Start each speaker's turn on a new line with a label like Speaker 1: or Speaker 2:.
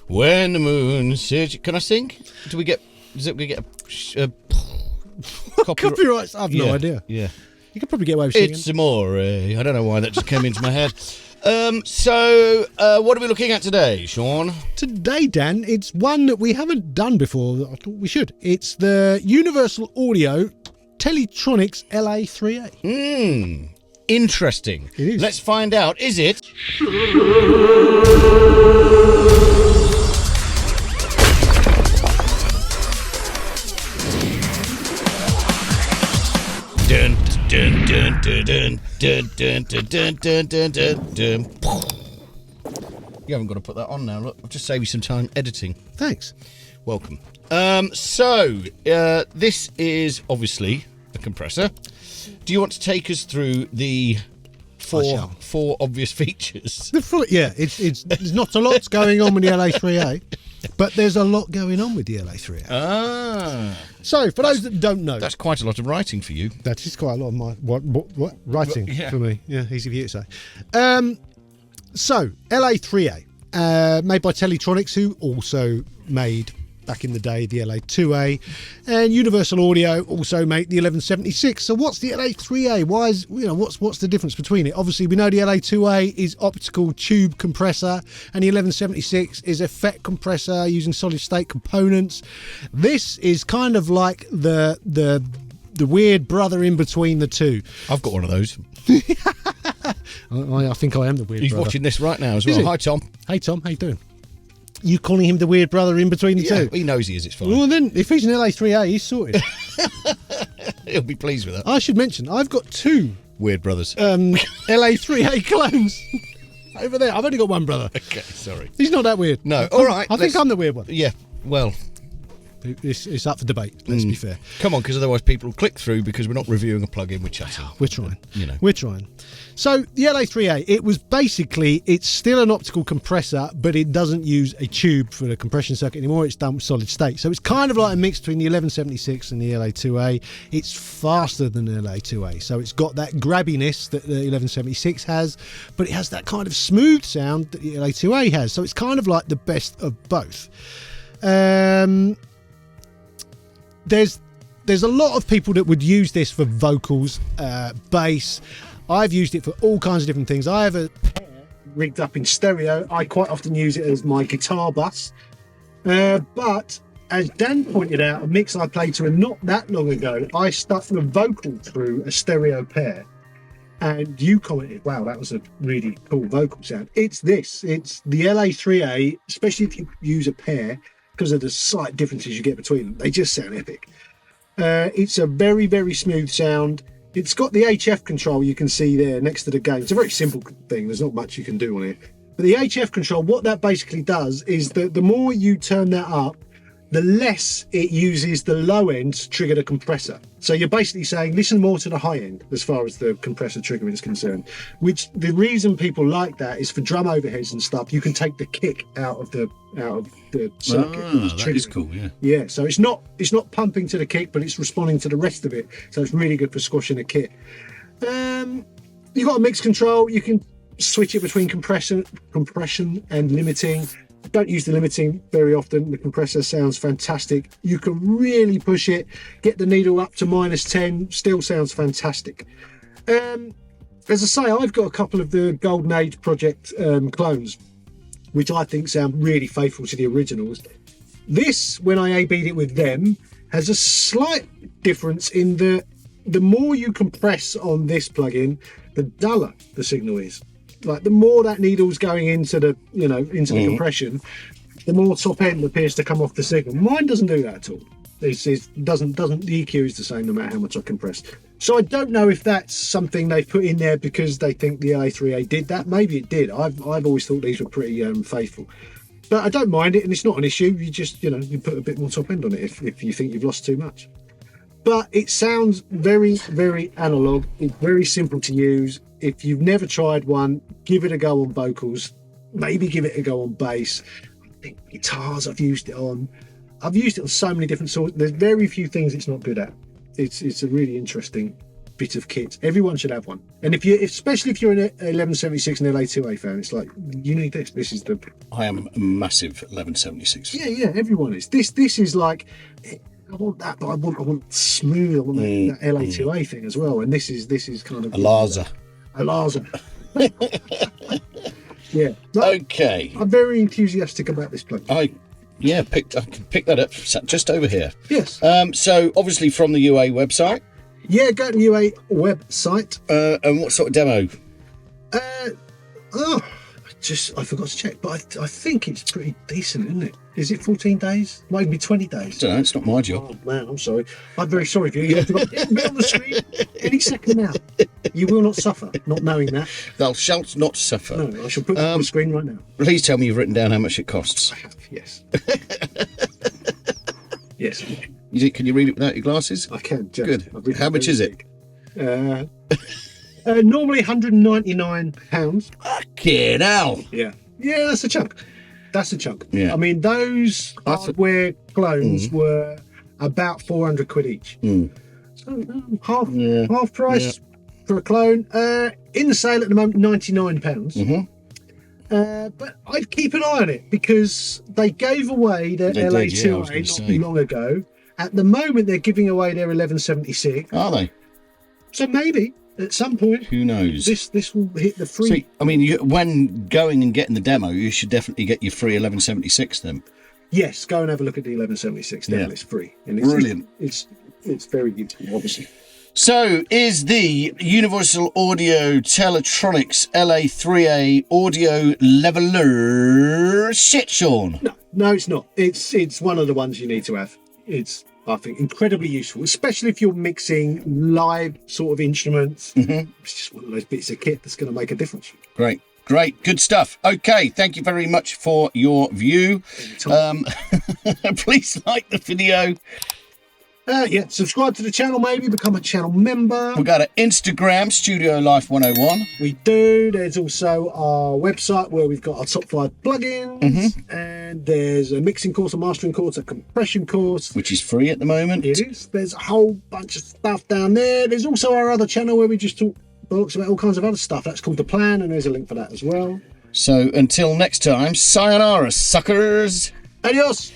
Speaker 1: When the moon sits... Can I sing? Do we get a
Speaker 2: copyrights? I've no idea.
Speaker 1: Yeah.
Speaker 2: You could probably get away with singing.
Speaker 1: It's amore. I don't know why that just came into my head. So, what are we looking at today, Sean?
Speaker 2: Today, Dan, it's one that we haven't done before. I thought we should. It's the Universal Audio Teletronics LA3A.
Speaker 1: Interesting.
Speaker 2: It is.
Speaker 1: Let's find out. Is it? Dun, dun, dun, dun, dun, dun, dun, dun, dun, dun, dun, dun. You haven't got to put that on now. Look, I'll just save you some time editing.
Speaker 2: Thanks.
Speaker 1: Welcome. This is obviously a compressor. Do you want to take us through the four obvious features?
Speaker 2: There's not a lot going on with the LA3A, but there's a lot going on with the LA3A.
Speaker 1: Ah.
Speaker 2: So, for those that don't know...
Speaker 1: That's quite a lot of writing for you.
Speaker 2: That is quite a lot of my writing for me. Yeah, easy for you to say. So, LA3A, made by Teletronics, who also made, back in the day, the LA2A, and Universal Audio also made the 1176. So what's the LA3A? Why is, what's the difference between it? Obviously, we know the LA2A is optical tube compressor, and the 1176 is effect compressor using solid state components. This is kind of like the weird brother in between the two.
Speaker 1: I've got one of those.
Speaker 2: I think I am the weird brother.
Speaker 1: He's watching this right now as well. Hi, Tom.
Speaker 2: Hey, Tom. How you doing? You calling him the weird brother in between the two?
Speaker 1: He knows he is. It's fine.
Speaker 2: Well, then, if he's an LA3A, he's sorted.
Speaker 1: He'll be pleased with that.
Speaker 2: I should mention, I've got two
Speaker 1: weird brothers.
Speaker 2: LA3A clones over there. I've only got one brother.
Speaker 1: Okay, sorry.
Speaker 2: He's not that weird.
Speaker 1: No, all right.
Speaker 2: I think I'm the weird one.
Speaker 1: Yeah, well...
Speaker 2: It's up for debate, let's be fair.
Speaker 1: Come on, because otherwise people will click through because we're not reviewing a plug-in, we're chatting.
Speaker 2: We're trying. We're trying. So, the LA3A, it's still an optical compressor, but it doesn't use a tube for the compression circuit anymore. It's done with solid state. So, it's kind of like a mix between the 1176 and the LA2A. It's faster than the LA2A. So, it's got that grabbiness that the 1176 has, but it has that kind of smooth sound that the LA2A has. So, it's kind of like the best of both. There's a lot of people that would use this for vocals, bass. I've used it for all kinds of different things. I have a pair rigged up in stereo. I quite often use it as my guitar bus. But as Dan pointed out, a mix I played to him not that long ago, I stuck the vocal through a stereo pair. And you commented, wow, that was a really cool vocal sound. It's the LA3A, especially if you use a pair, because of the slight differences you get between them. They just sound epic. It's a very, very smooth sound. It's got the HF control you can see there next to the gain. It's a very simple thing. There's not much you can do on it. But the HF control, what that basically does is that the more you turn that up, the less it uses the low end to trigger the compressor. So you're basically saying, listen more to the high end as far as the compressor triggering is concerned. Which the reason people like that is for drum overheads and stuff, you can take the kick out of the circuit.
Speaker 1: That is cool, yeah.
Speaker 2: Yeah, so it's not pumping to the kick, but it's responding to the rest of it. So it's really good for squashing a kit. You've got a mix control. You can switch it between compression and limiting. Don't use the limiting very often. The compressor sounds fantastic. You can really push it, get the needle up to -10, still sounds fantastic. As I say, I've got a couple of the Golden Age Project clones, which I think sound really faithful to the originals. This, when I A-B'd it with them, has a slight difference in the more you compress on this plugin, the duller the signal is. Like the more that needle's going into the the compression, the more top end appears to come off the signal. Mine doesn't do that at all. It doesn't. The EQ is the same no matter how much I compress. So I don't know if that's something they've put in there because they think the LA3A did that. Maybe it did. I've always thought these were pretty faithful. But I don't mind it, and it's not an issue. You just you put a bit more top end on it if you think you've lost too much. But it sounds very, very analog. It's very simple to use. If you've never tried one, give it a go on vocals. Maybe give it a go on bass. I think guitars I've used it on. I've used it on so many different sorts. There's very few things it's not good at. It's a really interesting bit of kit. Everyone should have one. And especially if you're an 1176 and LA2A fan, it's like, you need this. This is the...
Speaker 1: I am a massive 1176.
Speaker 2: Yeah, everyone is. This is like, I want that, but I want smooth. I want that LA2A thing as well. And this is kind of...
Speaker 1: A
Speaker 2: Laza. Yeah.
Speaker 1: Okay.
Speaker 2: I'm very enthusiastic about this plane.
Speaker 1: I can pick that up just over here.
Speaker 2: Yes.
Speaker 1: So obviously from the UA website.
Speaker 2: Yeah, go to the UA website.
Speaker 1: And what sort of demo?
Speaker 2: I forgot to check, but I think it's pretty decent, isn't it? Is it 14 days? Might be 20 days.
Speaker 1: I don't know, it's not my job.
Speaker 2: Oh man, I'm sorry. I'm very sorry for you. You have to go on the screen any second now. You will not suffer not knowing that.
Speaker 1: Thou shalt not suffer.
Speaker 2: No, I shall put it on the screen right now.
Speaker 1: Please tell me you've written down how much it costs.
Speaker 2: I have, yes. Yes.
Speaker 1: Can you read it without your glasses?
Speaker 2: I can.
Speaker 1: Good. How much is it?
Speaker 2: Normally £199.
Speaker 1: Fucking hell.
Speaker 2: Yeah, that's a chunk.
Speaker 1: Yeah.
Speaker 2: I mean, those hardware clones were about 400 quid each. So half price for a clone. In the sale at the moment, £99. But I'd keep an eye on it because they gave away their LA2A not long ago. At the moment, they're giving away their 1176.
Speaker 1: Are they?
Speaker 2: So maybe at some point,
Speaker 1: who knows?
Speaker 2: This will hit the free.
Speaker 1: See, I mean, when going and getting the demo, you should definitely get your free 1176 then.
Speaker 2: Yes, go and have a look at the 1176. Then it's free. And
Speaker 1: Brilliant.
Speaker 2: It's very useful, obviously.
Speaker 1: So, is the Universal Audio Teletronics LA3A audio leveler shit, Sean?
Speaker 2: No, it's not. It's one of the ones you need to have. It's, I think, incredibly useful, especially if you're mixing live sort of instruments. It's just one of those bits of kit that's going to make a difference.
Speaker 1: Great, good stuff. Okay, thank you very much for your view. Please like the video.
Speaker 2: Subscribe to the channel, maybe become a channel member.
Speaker 1: We've got an Instagram, Studio Life 101.
Speaker 2: We do. There's also our website where we've got our top 5 plugins, and there's a mixing course, a mastering course, a compression course,
Speaker 1: which is free at the moment.
Speaker 2: It is. There's a whole bunch of stuff down there. There's also our other channel where we just talk about all kinds of other stuff. That's called The Plan, and there's a link for that as well.
Speaker 1: So until next time, sayonara, suckers.
Speaker 2: Adios.